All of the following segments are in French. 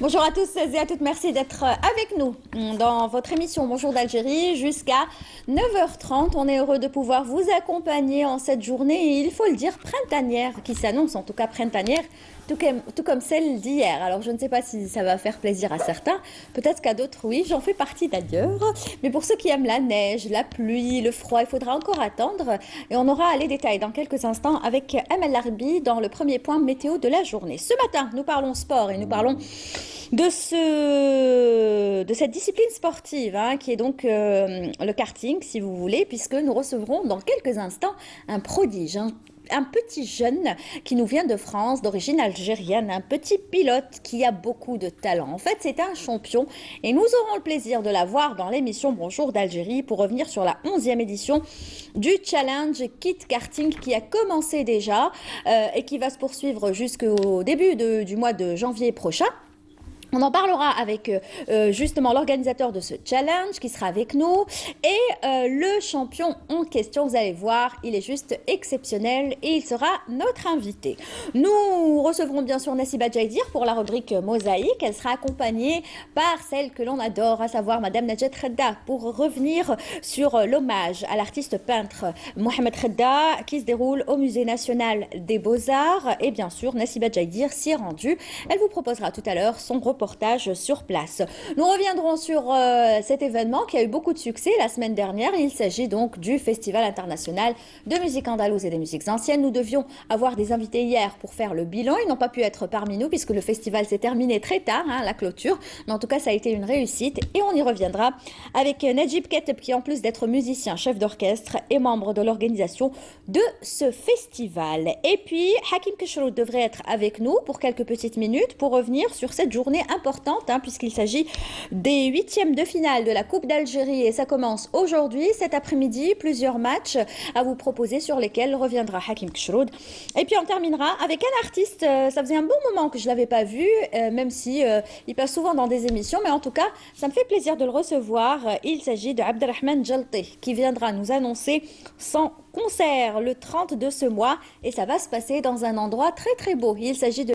Bonjour à tous et à toutes, merci d'être avec nous dans votre émission Bonjour d'Algérie jusqu'à 9h30. On est heureux de pouvoir vous accompagner en cette journée, il faut le dire, printanière, qui s'annonce en tout cas printanière, tout comme celle d'hier. Alors je ne sais pas si ça va faire plaisir à certains, peut-être qu'à d'autres oui, j'en fais partie d'ailleurs. Mais pour ceux qui aiment la neige, la pluie, le froid, il faudra encore attendre. Et on aura les détails dans quelques instants avec Amel Larbi dans le premier point météo de la journée. Ce matin, nous parlons sport et nous parlons de cette discipline sportive qui est donc le karting, si vous voulez, puisque nous recevrons dans quelques instants un prodige, un petit jeune qui nous vient de France, d'origine algérienne, un petit pilote qui a beaucoup de talent. En fait, c'est un champion et nous aurons le plaisir de la voir dans l'émission Bonjour d'Algérie pour revenir sur la 11e édition du Challenge Kit Karting qui a commencé déjà et qui va se poursuivre jusqu'au début du mois de janvier prochain. On en parlera avec justement l'organisateur de ce challenge qui sera avec nous et le champion en question, vous allez voir, il est juste exceptionnel et il sera notre invité. Nous recevrons bien sûr Nassiba Djaidir pour la rubrique Mosaïque. Elle sera accompagnée par celle que l'on adore, à savoir Madame Najet Redda, pour revenir sur l'hommage à l'artiste peintre Mohamed Redda qui se déroule au Musée national des Beaux-Arts. Et bien sûr, Nassiba Djaidir s'y est rendue. Elle vous proposera tout à l'heure son reportage sur place. Nous reviendrons sur cet événement qui a eu beaucoup de succès la semaine dernière. Il s'agit donc du Festival international de musique andalouse et des musiques anciennes. Nous devions avoir des invités hier pour faire le bilan. Ils n'ont pas pu être parmi nous puisque le festival s'est terminé très tard, la clôture. Mais en tout cas, ça a été une réussite et on y reviendra avec Najib Keteb qui, en plus d'être musicien, chef d'orchestre, est membre de l'organisation de ce festival. Et puis, Hakim Keshroud devrait être avec nous pour quelques petites minutes pour revenir sur cette journée importante puisqu'il s'agit des huitièmes de finale de la Coupe d'Algérie et ça commence aujourd'hui, cet après-midi, plusieurs matchs à vous proposer sur lesquels reviendra Hakim Keshroud. Et puis on terminera avec un artiste, ça faisait un bon moment que je ne l'avais pas vu, même si il passe souvent dans des émissions, mais en tout cas, ça me fait plaisir de le recevoir. Il s'agit de Abdelrahman Jalti qui viendra nous annoncer son concert le 30 de ce mois et ça va se passer dans un endroit très très beau. Il s'agit de...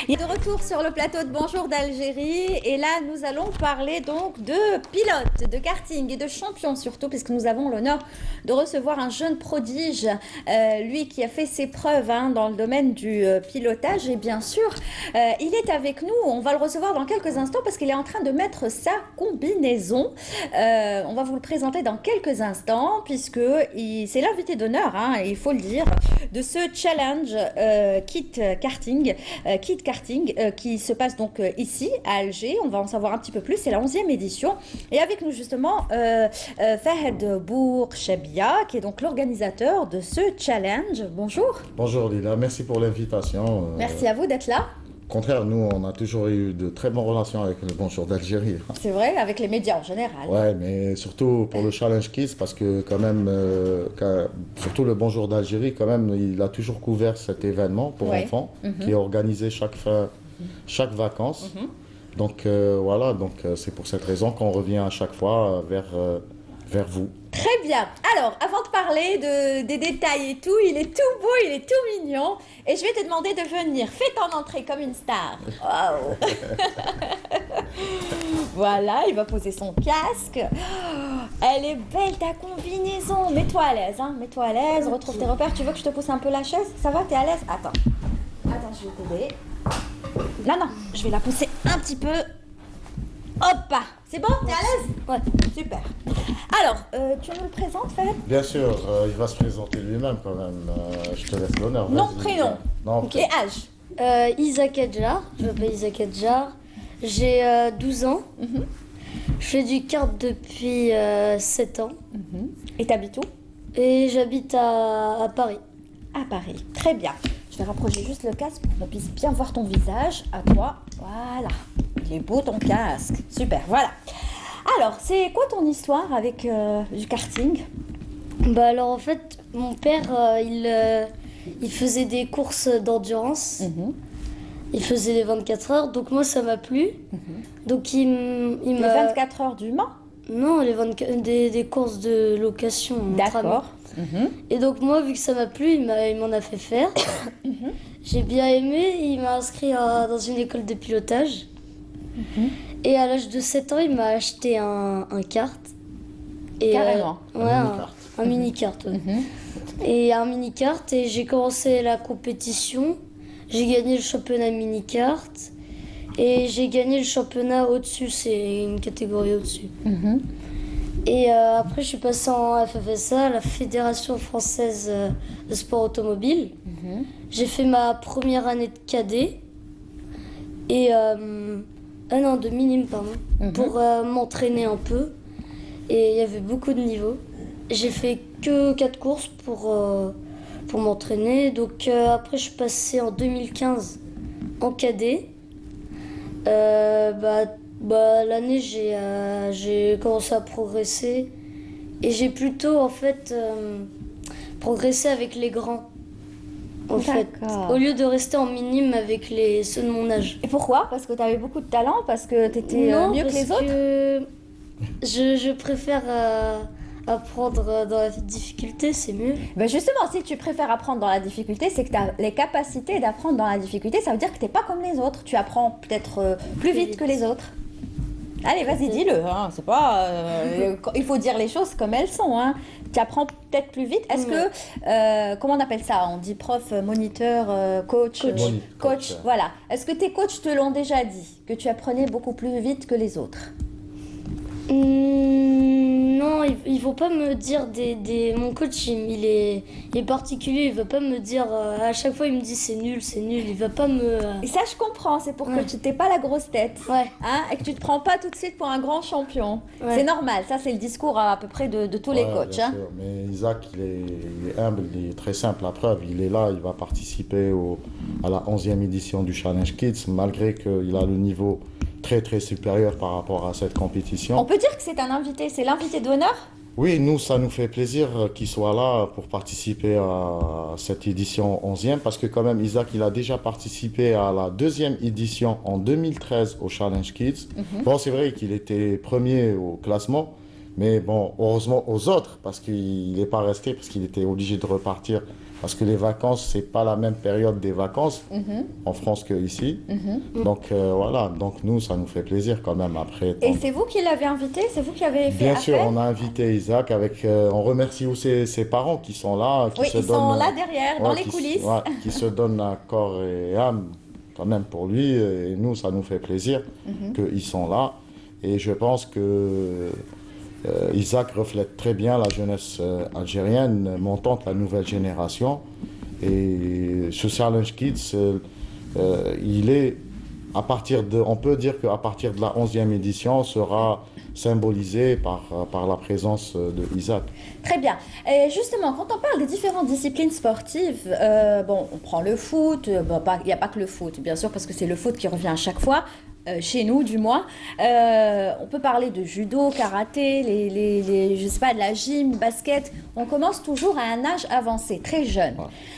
Il est de retour sur le plateau de Bonjour d'Algérie et là nous allons parler donc de pilote, de karting et de champion surtout puisque nous avons l'honneur de recevoir un jeune prodige, lui qui a fait ses preuves dans le domaine du pilotage et bien sûr il est avec nous, on va le recevoir dans quelques instants parce qu'il est en train de mettre sa combinaison. On va vous le présenter dans quelques instants puisque c'est l'invité d'honneur, il faut le dire, de ce challenge Kit Karting qui se passe donc ici à Alger. On va en savoir un petit peu plus, c'est la 11e édition et avec nous justement Fahed Bourchabia qui est donc l'organisateur de ce challenge. Bonjour. Bonjour Lila, merci pour l'invitation. Merci à vous d'être là. Au contraire, nous, on a toujours eu de très bonnes relations avec le Bonjour d'Algérie. C'est vrai, avec les médias en général. Ouais, mais surtout pour le Challenge Kids, parce que quand même, surtout le Bonjour d'Algérie, quand même, il a toujours couvert cet événement pour enfants, qui est organisé chaque vacances. Donc voilà, donc c'est pour cette raison qu'on revient à chaque fois vers vous. Très bien. Alors, avant de parler des détails et tout, il est tout beau, il est tout mignon. Et je vais te demander de venir. Fais ton entrée comme une star. Wow. Voilà, il va poser son casque. Elle est belle ta combinaison. Mets-toi à l'aise, Mets-toi à l'aise, retrouve tes repères. Tu veux que je te pousse un peu la chaise? Ça va, t'es à l'aise? Attends, je vais t'aider. Non, je vais la pousser un petit peu. Hop! C'est bon? T'es à l'aise? Ouais, super. Alors, tu nous le présentes, Fahad? Bien sûr, il va se présenter lui-même quand même. Je te laisse l'honneur. Nom, prénom. Et âge? Isaac Adjar, je m'appelle Isaac Adjar. J'ai 12 ans. Je fais du kart depuis 7 ans. Et t'habites où? Et j'habite à Paris. À Paris, très bien. Je vais rapprocher juste le casque pour qu'on puisse bien voir ton visage. À toi, voilà. Il est beau ton casque. Super, voilà. Alors, c'est quoi ton histoire avec du karting? Bah alors en fait, mon père, il faisait des courses d'endurance. Il faisait les 24 heures, donc moi ça m'a plu. Donc il Les m'a... 24 heures du Mans? Non, des courses de location. D'accord. Et donc moi, vu que ça m'a plu, il m'en a fait faire. J'ai bien aimé, il m'a inscrit dans une école de pilotage. Et à l'âge de 7 ans, il m'a acheté un kart. Et, Carrément. Ouais, un mini-kart. Ouais. Et un mini-kart, et j'ai commencé la compétition. J'ai gagné le championnat mini-kart. Et j'ai gagné le championnat au-dessus, c'est une catégorie au-dessus. Et après, je suis passée en FFSA, la Fédération Française de Sport Automobile. J'ai fait ma première année de cadet. Et non, de minime, pardon. Pour m'entraîner un peu. Et il y avait beaucoup de niveaux. J'ai fait que 4 courses pour m'entraîner. Donc après, je suis passée en 2015 en cadet. L'année, j'ai commencé à progresser. Et j'ai plutôt, en fait, progressé avec les grands. En fait, au lieu de rester en minime avec ceux de mon âge. Et pourquoi? Parce que tu avais beaucoup de talent? Parce que tu étais mieux que les autres? Je préfère apprendre dans la difficulté, c'est mieux. Ben justement, si tu préfères apprendre dans la difficulté, c'est que tu as les capacités d'apprendre dans la difficulté. Ça veut dire que tu n'es pas comme les autres. Tu apprends peut-être plus vite que les autres. Allez, vas-y, dis-le. Hein. C'est pas, il faut dire les choses comme elles sont. Hein. Tu apprends peut-être plus vite. Est-ce que, comment on appelle ça? On dit prof, moniteur, coach. Coach. Voilà. Est-ce que tes coachs te l'ont déjà dit? Que tu apprenais beaucoup plus vite que les autres? Non, il ne faut pas me dire mon coach, il est particulier, il ne va pas me dire, à chaque fois il me dit c'est nul, il va pas me... Et ça je comprends, c'est pour que tu t'aies pas la grosse tête, hein, et que tu te prends pas tout de suite pour un grand champion. C'est normal, ça c'est le discours à peu près de tous les coachs. Hein. Sûr. Mais Isaac, il est humble, il est très simple, la preuve, il est là, il va participer à la 11e édition du Challenge Kids, malgré qu'il a le niveau très supérieur par rapport à cette compétition. On peut dire que c'est un invité, c'est l'invité d'honneur? Oui, nous, ça nous fait plaisir qu'il soit là pour participer à cette édition 11e, parce que quand même, Isaac, il a déjà participé à la 2e édition en 2013 au Challenge Kids. Bon, c'est vrai qu'il était premier au classement, mais bon, heureusement aux autres, parce qu'il n'est pas resté, parce qu'il était obligé de repartir, parce que les vacances, c'est pas la même période des vacances en France qu'ici. Donc voilà, donc nous, ça nous fait plaisir quand même après. Et c'est vous qui l'avez invité? C'est vous qui avez fait Bien appel? sûr, on a invité Isaac avec. On remercie aussi ses parents qui sont là, qui sont là derrière, dans les coulisses, qui se donnent à corps et âme quand même pour lui. Et nous, ça nous fait plaisir qu'ils sont là. Et je pense que Isaac reflète très bien la jeunesse algérienne montante, la nouvelle génération. Et ce Challenge Kids, il est, on peut dire qu'à partir de la 11e édition, sera symbolisé par la présence de Isaac. Très bien. Et justement, quand on parle des différentes disciplines sportives, on prend le foot, il n'y a pas que le foot, bien sûr, parce que c'est le foot qui revient à chaque fois. Chez nous du moins, on peut parler de judo, karaté, je sais pas, de la gym, basket. On commence toujours à un âge avancé, très jeune.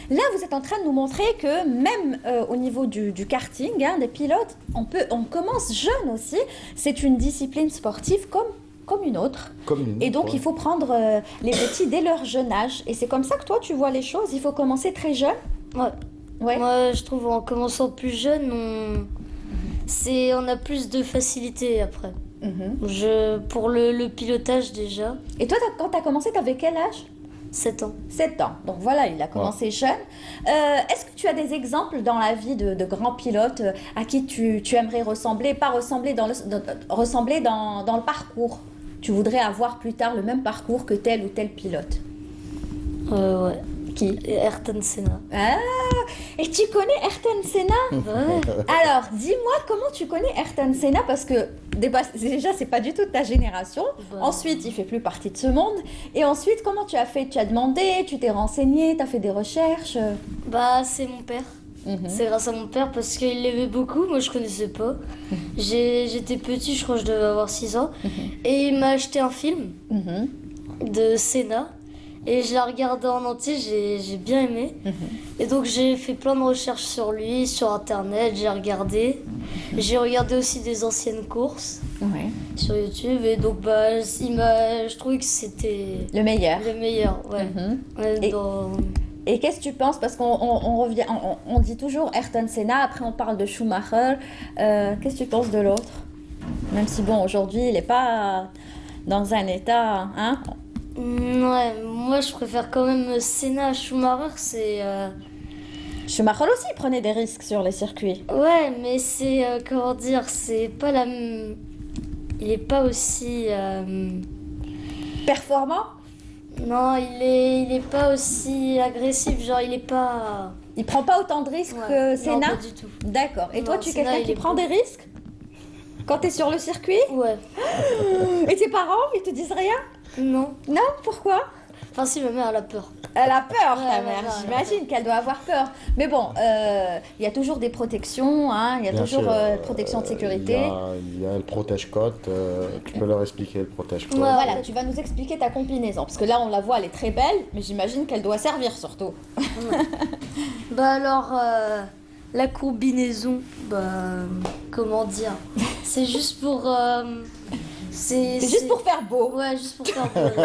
Là, vous êtes en train de nous montrer que même au niveau du karting, des pilotes, on commence jeune aussi. C'est une discipline sportive comme une autre. Et donc, il faut prendre les petits dès leur jeune âge. Et c'est comme ça que toi, tu vois les choses. Il faut commencer très jeune. Ouais. Moi, je trouve en commençant plus jeune, on a plus de facilité après. Pour le pilotage déjà. Et toi, quand tu as commencé, tu avais quel âge? 7 ans. 7 ans. Donc voilà, il a commencé jeune. Est-ce que tu as des exemples dans la vie de grands pilotes à qui tu aimerais ressembler, pas ressembler ressembler dans le parcours? Tu voudrais avoir plus tard le même parcours que tel ou tel pilote? Ouais. Qui? Ayrton Senna. Ah, et tu connais Ayrton Senna? Ouais. Alors, dis-moi comment tu connais Ayrton Senna, parce que déjà, c'est pas du tout de ta génération. Ensuite, il fait plus partie de ce monde. Et ensuite, comment tu as fait? Tu as demandé, tu t'es renseigné, tu as fait des recherches? C'est mon père. C'est grâce à mon père parce qu'il l'aimait beaucoup, moi je connaissais pas. J'étais petit, je crois que je devais avoir 6 ans. Et il m'a acheté un film de Senna. Et je l'ai regardé en entier, j'ai bien aimé. Et donc j'ai fait plein de recherches sur lui, sur internet, j'ai regardé. J'ai regardé aussi des anciennes courses sur YouTube. Et donc je trouvais que c'était... Le meilleur. Le meilleur, ouais. Et qu'est-ce que tu penses? Parce qu'on on dit toujours Ayrton Senna, après on parle de Schumacher. Qu'est-ce que tu penses de l'autre? Même si, bon, aujourd'hui, il n'est pas dans un état, hein? Ouais, moi je préfère quand même Senna. Schumacher, Schumacher aussi prenait des risques sur les circuits. Ouais, mais c'est... comment dire, c'est pas la... Il est pas aussi... Performant? Non, il est pas aussi agressif, genre il est pas... Il prend pas autant de risques Ouais. que Non, Senna? pas du tout. D'accord. Et toi, Non, tu es Senna, quelqu'un il qui est prend des risques quand tu es sur le circuit? Ouais. Et tes parents, ils te disent rien? Non. Non, pourquoi? Enfin si, ma mère, elle a peur. Elle a peur, ta Ouais, mère. ouais, J'imagine qu'elle doit avoir peur. Mais bon, il y a toujours des protections, hein. Il y a Bien toujours sûr, protection de sécurité. Il y a le protège-côte, tu peux leur expliquer le protège-côte. Ouais. Voilà, tu vas nous expliquer ta combinaison. Parce que là, on la voit, elle est très belle, mais j'imagine qu'elle doit servir surtout. Bah alors, la combinaison, bah... Comment dire? C'est juste pour... C'est juste pour faire beau. Ouais, juste pour faire beau.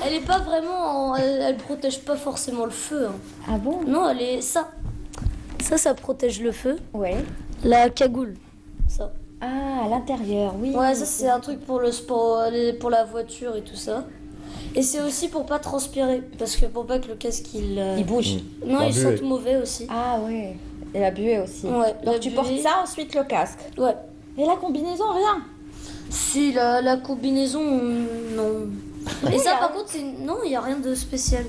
Elle est pas vraiment... Elle protège pas forcément le feu. Hein. Ah bon? Non, elle est... Ça protège le feu. Ouais. La cagoule, ça. Ah, à l'intérieur, oui. Ouais, ça c'est un truc pour le sport, pour la voiture et tout ça. Et c'est aussi pour pas transpirer, parce que pour pas que le casque Il bouge. Non, La il buée. sente mauvais aussi. Ah ouais. Et la buée aussi. Ouais, Donc la tu buée. portes ça, ensuite le casque. Ouais. Et la combinaison, rien. Si la combinaison, non. Et ça par contre, non, il y a rien de spécial.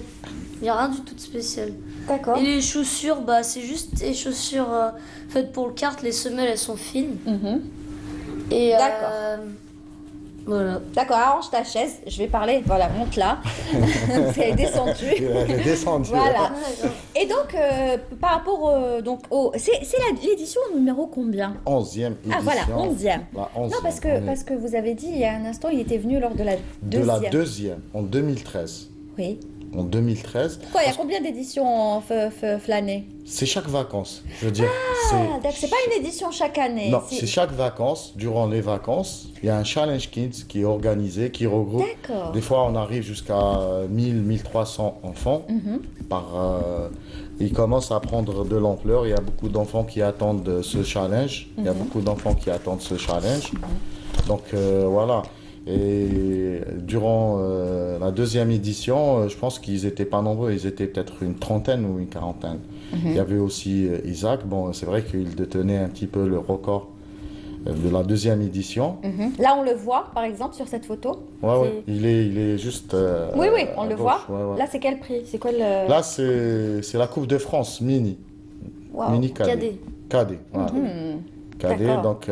Il y a rien du tout de spécial. D'accord. Et les chaussures, bah c'est juste des chaussures faites pour le kart. Les semelles, elles sont fines. Mhm. Et D'accord. voilà. D'accord, arrange ta chaise. Je vais parler. Voilà, monte là. C'est descendu. Elle est descendue. Voilà. Et donc, par rapport donc, c'est l'édition numéro combien? 11e édition. Ah voilà, 11e. La 11e. Non, parce On est que vous avez dit il y a un instant, il était venu lors de la de deuxième. la deuxième, en 2013. Oui. En 2013, Pourquoi? Il y a combien d'éditions flânées? c'est chaque vacances. Je veux dire, Ah, d'accord. C'est pas une édition chaque année. non, c'est chaque vacances. Durant les vacances, il y a un Challenge Kids qui est organisé, qui regroupe. D'accord. Des fois, on arrive jusqu'à 1000, 1300 enfants. Mhm. Il commence à prendre de l'ampleur. Il y a beaucoup d'enfants qui attendent ce challenge. Il y a beaucoup d'enfants qui attendent ce challenge. Donc voilà. Et durant la deuxième édition, je pense qu'ils n'étaient pas nombreux. Ils étaient peut-être une trentaine ou une quarantaine. Il y avait aussi Isaac. Bon, c'est vrai qu'il détenait un petit peu le record de la deuxième édition. Mhm. Là, on le voit, par exemple, sur cette photo. Ouais, ouais. Il est juste. Oui, oui, on à le gauche. voit. Ouais, ouais. Là, c'est quel prix? C'est quoi le... Là, c'est la Coupe de France mini. Waouh. Mini cadet. Cadet. Cadet, voilà. Hmm. Cadet, D'accord. donc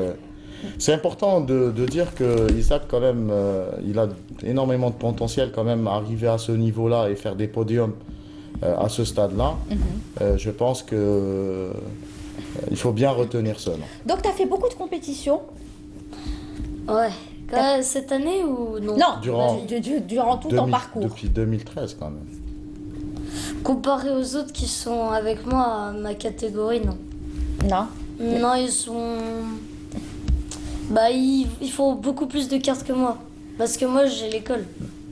c'est important de dire que Isaac quand même il a énormément de potentiel quand même à arriver à ce niveau-là et faire des podiums à ce stade-là. Je pense que il faut bien retenir cela. Donc, tu as fait beaucoup de compétitions? Ouais. Cette année ou non? Non, Durant- durant tout ton parcours. Depuis 2013 quand même. Comparé aux autres qui sont avec moi à ma catégorie, non. Non. Non, ils sont... Bah, ils font beaucoup plus de cartes que moi. Parce que moi, j'ai l'école.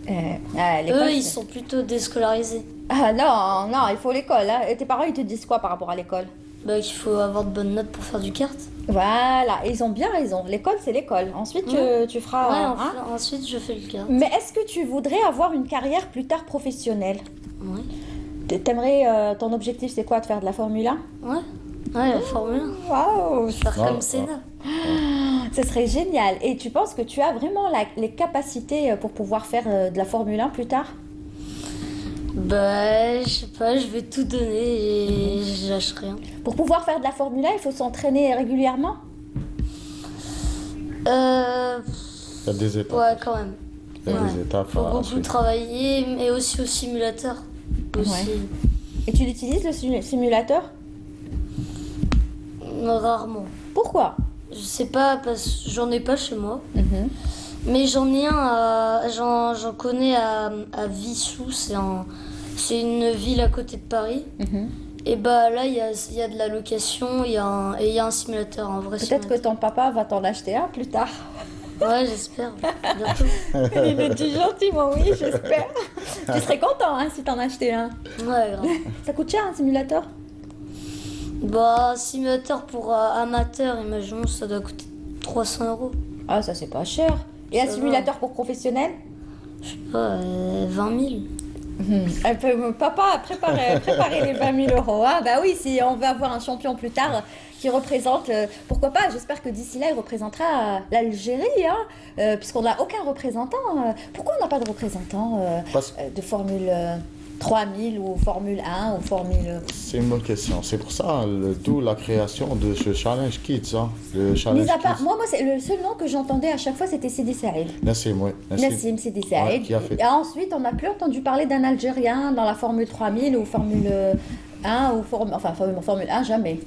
L'école, Eux, ils c'est- sont plutôt déscolarisés. Ah non, non, il faut l'école. Hein. Et tes parents, ils te disent quoi par rapport à l'école? Bah, qu'il faut avoir de bonnes notes pour faire du kart. Voilà, ils ont bien raison. L'école, c'est l'école. Ensuite, tu feras... Ouais, hein. ensuite, je fais le kart. Mais est-ce que tu voudrais avoir une carrière plus tard professionnelle? Ouais. T'aimerais, ton objectif, c'est quoi? De faire de la Formule 1? Ouais. Ouais, la Formule 1. Waouh, Faire Ouais, comme ouais. Senna. ce serait génial. Et tu penses que tu as vraiment les capacités pour pouvoir faire de la Formule 1 plus tard? Bah, je sais pas, je vais tout donner et je lâche rien. Pour pouvoir faire de la Formule 1, il faut s'entraîner régulièrement? Euh... Il y a des étapes. Ouais, quand même. Il y a Ouais. des étapes Faut à beaucoup suivre. travailler, mais aussi au simulateur. Aussi. Et tu l'utilises, le simulateur? Rarement. Pourquoi? Je sais pas, parce que j'en ai pas chez moi. Mhm. Mais j'en ai j'en connais à Vissou, c'est une ville à côté de Paris. Mhm. Et bah là, il y a de la location, il y a un simulateur, un vrai Peut-être que ton papa va t'en acheter un plus tard. Ouais, j'espère. Bientôt. Il me dit gentiment oui, j'espère. Tu serais content hein, si t'en achetais un. Ouais, grave. Ça coûte cher un simulateur? Bah, simulateur pour amateur, imaginons, ça doit coûter 300 €. Ah, ça, c'est pas cher. Et un Ça simulateur pour professionnels? Je sais pas, 20 000. Papa, préparez les 20 000 euros. Hein. Bah oui, si on veut avoir un champion plus tard qui représente, pourquoi pas, j'espère que d'ici là, il représentera l'Algérie, hein, puisqu'on n'a aucun représentant. Pourquoi on n'a pas de représentant de Formule 3000 ou Formule 1 ou Formule... C'est une bonne question. C'est pour ça, d'où la création de ce Challenge Kids. Hein. Le Challenge Mis à part, Kids. moi c'est le seul nom que j'entendais à chaque fois, c'était Sidi Saïd. Nassim, oui. Nassim Sidi Saïd. Ouais, qui a fait. Et ensuite, on n'a plus entendu parler d'un Algérien dans la Formule 3000 ou Formule 1 ou Formule 1, jamais.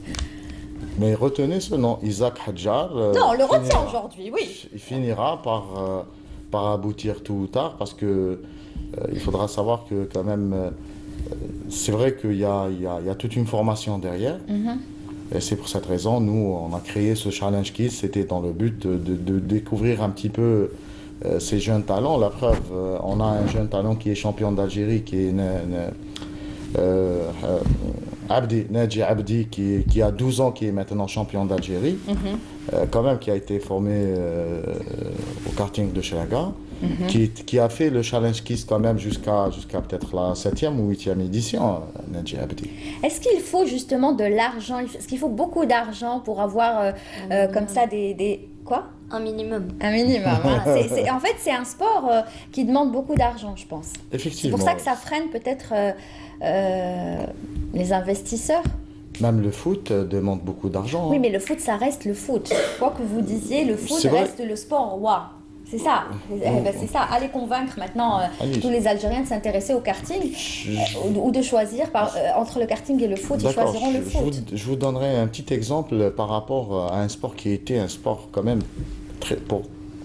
Mais retenez ce nom, Isaac Hadjar. Non, on le retient aujourd'hui, oui. Il finira par aboutir tôt ou tard parce que il faudra savoir que quand même, c'est vrai qu'il y a toute une formation derrière. Et c'est pour cette raison, nous, on a créé ce Challenge Kids. C'était dans le but de découvrir un petit peu ces jeunes talents. La preuve, on a un jeune talent qui est champion d'Algérie, qui est Nadji Abdi, qui a 12 ans, qui est maintenant champion d'Algérie, quand même, qui a été formé au karting de Chelaga, qui a fait le Challenge Kids quand même jusqu'à peut-être la 7e ou 8e édition, Nadji Abdi. Est-ce qu'il faut justement de l'argent? Est-ce qu'il faut beaucoup d'argent pour avoir comme ça des... Quoi? Un minimum. Un minimum. Hein. En fait, c'est un sport qui demande beaucoup d'argent, je pense. Effectivement. C'est pour ça que ça freine peut-être les investisseurs. Même le foot demande beaucoup d'argent. Oui, hein. mais le foot, ça reste le foot. Quoi que vous disiez, le foot C'est vrai. reste le sport roi. C'est ça. C'est ça. Allez convaincre maintenant Allez. tous les Algériens de s'intéresser au karting ou de choisir entre le karting et le foot. Ils D'accord, choisiront le foot. je vous donnerai un petit exemple par rapport à un sport qui était un sport quand même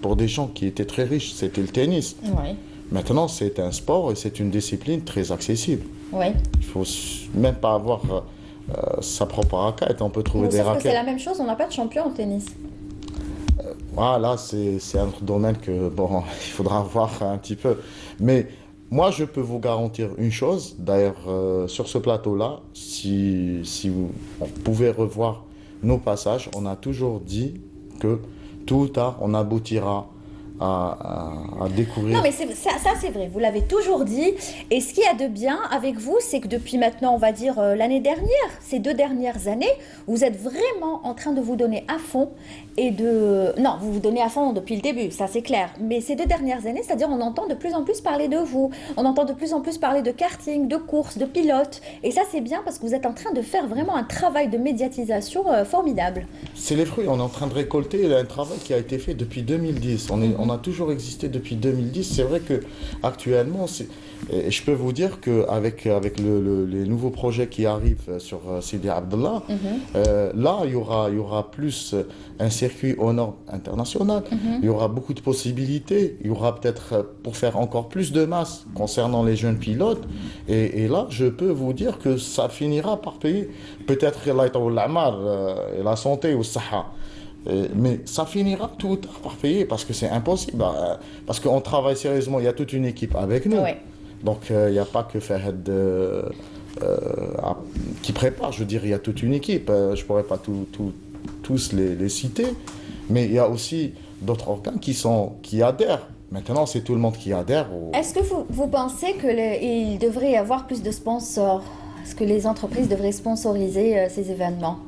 pour des gens qui étaient très riches, c'était le tennis. Oui. Maintenant, c'est un sport et c'est une discipline très accessible. Oui. Il faut même pas avoir sa propre raquette, on peut trouver des Sauf que c'est la raquettes. même chose, on n'a pas de champion au tennis. Voilà, c'est un autre domaine que, bon, il faudra voir un petit peu. Mais moi, je peux vous garantir une chose, d'ailleurs, sur ce plateau-là, si vous pouvez revoir nos passages, on a toujours dit que tôt ou tard, on aboutira à découvrir. Non, mais ça c'est vrai, vous l'avez toujours dit. Et ce qu'il y a de bien avec vous, c'est que depuis maintenant, on va dire l'année dernière, ces 2 dernières années, vous êtes vraiment en train de vous donner à fond Non, vous vous donnez à fond depuis le début, ça c'est clair. Mais ces 2 dernières années, c'est-à-dire on entend de plus en plus parler de vous. On entend de plus en plus parler de karting, de course, de pilote. Et ça c'est bien parce que vous êtes en train de faire vraiment un travail de médiatisation formidable. C'est les fruits, on est en train de récolter un travail qui a été fait depuis 2010. On a toujours existé depuis 2010. C'est vrai que actuellement, et je peux vous dire qu'avec les nouveaux projets qui arrivent sur Sidi Abdallah, là, il y aura plus un circuit aux normes internationales. Il y aura beaucoup de possibilités. Il y aura peut-être pour faire encore plus de masse concernant les jeunes pilotes. Et là, je peux vous dire que ça finira par payer. Peut-être la santé ou Saha. Mais ça finira tout ou tard par payer parce que c'est impossible. Parce qu'on travaille sérieusement, il y a toute une équipe avec nous. Ouais. Donc il n'y a pas que Fahed qui prépare. Je veux dire, il y a toute une équipe. Je ne pourrais pas tous les citer. Mais il y a aussi d'autres organes qui adhèrent. Maintenant, c'est tout le monde qui adhère. Est-ce que vous pensez qu'il devrait y avoir plus de sponsors? Est-ce que les entreprises devraient sponsoriser ces événements?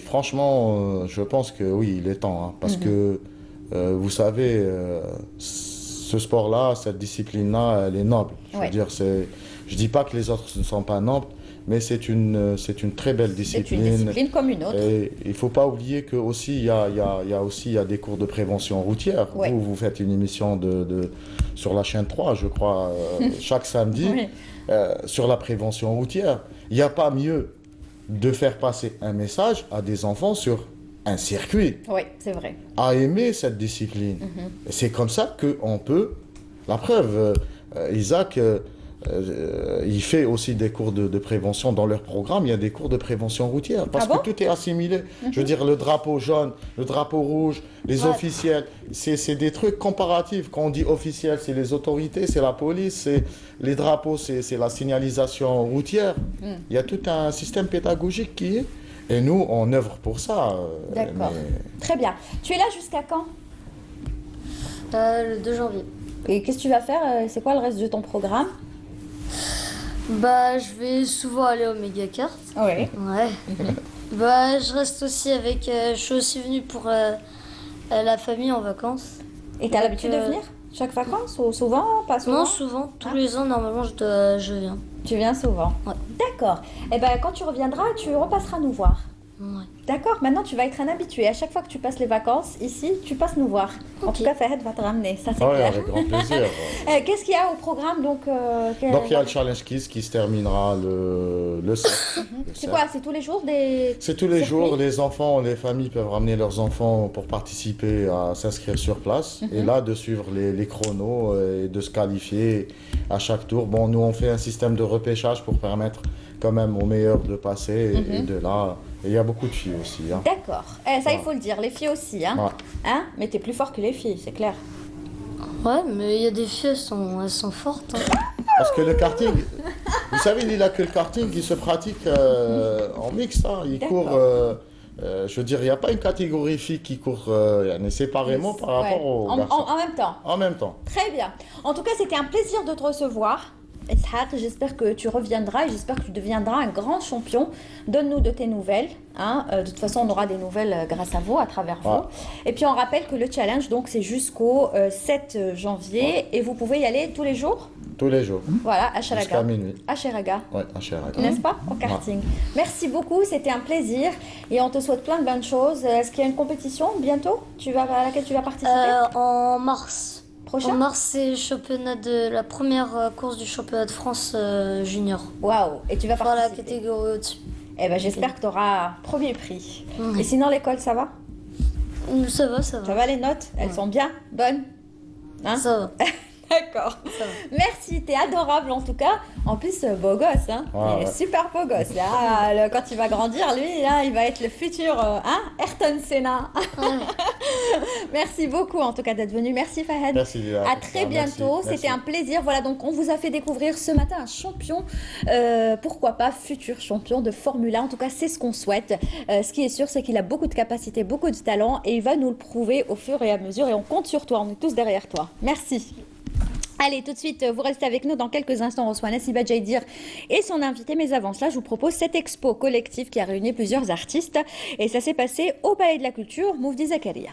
Franchement, je pense que oui, il est temps. Hein, parce que, vous savez, ce sport-là, cette discipline-là, elle est noble. Je veux dire, je dis pas que les autres ne sont pas nobles, mais c'est une très belle discipline. C'est une discipline comme une autre. Et il ne faut pas oublier que aussi il y a des cours de prévention routière. Ouais. Vous faites une émission sur la chaîne 3, je crois, chaque samedi, Oui. sur la prévention routière. Il n'y a pas mieux de faire passer un message à des enfants sur un circuit, Oui, c'est vrai. à aimer cette discipline. Et c'est comme ça qu'on peut... La preuve, Isaac, il fait aussi des cours de prévention dans leur programme. Il y a des cours de prévention routière parce Ah bon? que tout est assimilé. Je veux dire, le drapeau jaune, le drapeau rouge, les officiels, c'est des trucs comparatifs. Quand on dit officiel, c'est les autorités, c'est la police, les drapeaux, c'est la signalisation routière. Il y a tout un système pédagogique qui est. Et nous, on œuvre pour ça. D'accord. Mais Très bien. Tu es là jusqu'à quand? Le 2 janvier. Et qu'est-ce que tu vas faire? C'est quoi le reste de ton programme? Bah, je vais souvent aller au Megacart. Oui. Ouais. Bah, je reste aussi avec. Je suis aussi venue pour la famille en vacances. Et tu as Donc, l'habitude de venir chaque vacances ou souvent? Pas souvent? Non, souvent. Tous Ah. les ans, normalement, je viens. Tu viens souvent. Ouais. D'accord. Et ben quand tu reviendras, tu repasseras nous voir. Ouais. D'accord, maintenant tu vas être un habitué. À chaque fois que tu passes les vacances ici, tu passes nous voir. En Ok. tout cas, Fahed va te ramener, ça c'est ouais, clair. avec grand plaisir. Qu'est-ce qu'il y a au programme donc Donc il y a le Challenge Kids qui se terminera le 7. C'est quoi? C'est tous les jours des... C'est tous les circuits? jours, les enfants, les familles peuvent ramener leurs enfants pour participer à s'inscrire sur place. Et là, de suivre les chronos et de se qualifier à chaque tour. Bon, nous, on fait un système de repêchage pour permettre quand même aux meilleurs de passer. Et de là, et il y a beaucoup de filles aussi. Hein. D'accord. Ça, il Ouais. faut le dire, les filles aussi. Hein? Ouais. Hein? Mais t'es plus fort que les filles, c'est clair. Ouais, mais il y a des filles, elles sont fortes. Hein. Parce que le karting, vous savez, il a que le karting, il se pratique en mix. Hein. Il D'accord. court, je veux dire, il n'y a pas une catégorie filles qui court séparément par Ouais. rapport aux En, garçons. en même temps. En même temps. Très bien. En tout cas, c'était un plaisir de te recevoir. Ishaq, j'espère que tu reviendras et j'espère que tu deviendras un grand champion. Donne-nous de tes nouvelles. Hein. De toute façon, on aura des nouvelles grâce à vous, à travers vous. Ouais. Et puis, on rappelle que le challenge, donc, c'est jusqu'au 7 janvier et vous pouvez y aller tous les jours. Tous les jours. Voilà, à Jusqu'à Charaga. minuit. À Charaga. Ouais, à Chirac. N'est-ce pas? Au karting. Merci beaucoup, c'était un plaisir et on te souhaite plein de bonnes choses. Est-ce qu'il y a une compétition bientôt à laquelle tu vas participer? En mars. Prochain? En mars, c'est le championnat de la première course du championnat de France junior. Waouh! Et tu vas Par la participer? catégorie au-dessus. Eh ben, j'espère que tu auras premier prix. Ouais. Et sinon, l'école, ça va? Ça va, ça Ça va. va les notes? Elles sont bien? Bonnes? Hein? Ça va. D'accord. Ça va. Merci, t'es adorable en tout cas. En plus, beau gosse, hein. Ouais, Il est ouais. super beau gosse. Là, quand il va grandir, lui, là, il va être le futur, hein, Ayrton Senna. Merci beaucoup en tout cas d'être venu. Merci Fahed. Merci, Lila. À très bientôt. Merci. C'était un plaisir. Voilà, donc on vous a fait découvrir ce matin un champion, pourquoi pas futur champion de Formule 1. En tout cas, c'est ce qu'on souhaite. Ce qui est sûr, c'est qu'il a beaucoup de capacités, beaucoup de talent et il va nous le prouver au fur et à mesure. Et on compte sur toi. On est tous derrière toi. Merci. Allez, tout de suite, vous restez avec nous. Dans quelques instants, on reçoit Nassiba Jaidir et son invité. Mais avant cela, je vous propose cette expo collective qui a réuni plusieurs artistes. Et ça s'est passé au Palais de la Culture, Moufdi Zakaria.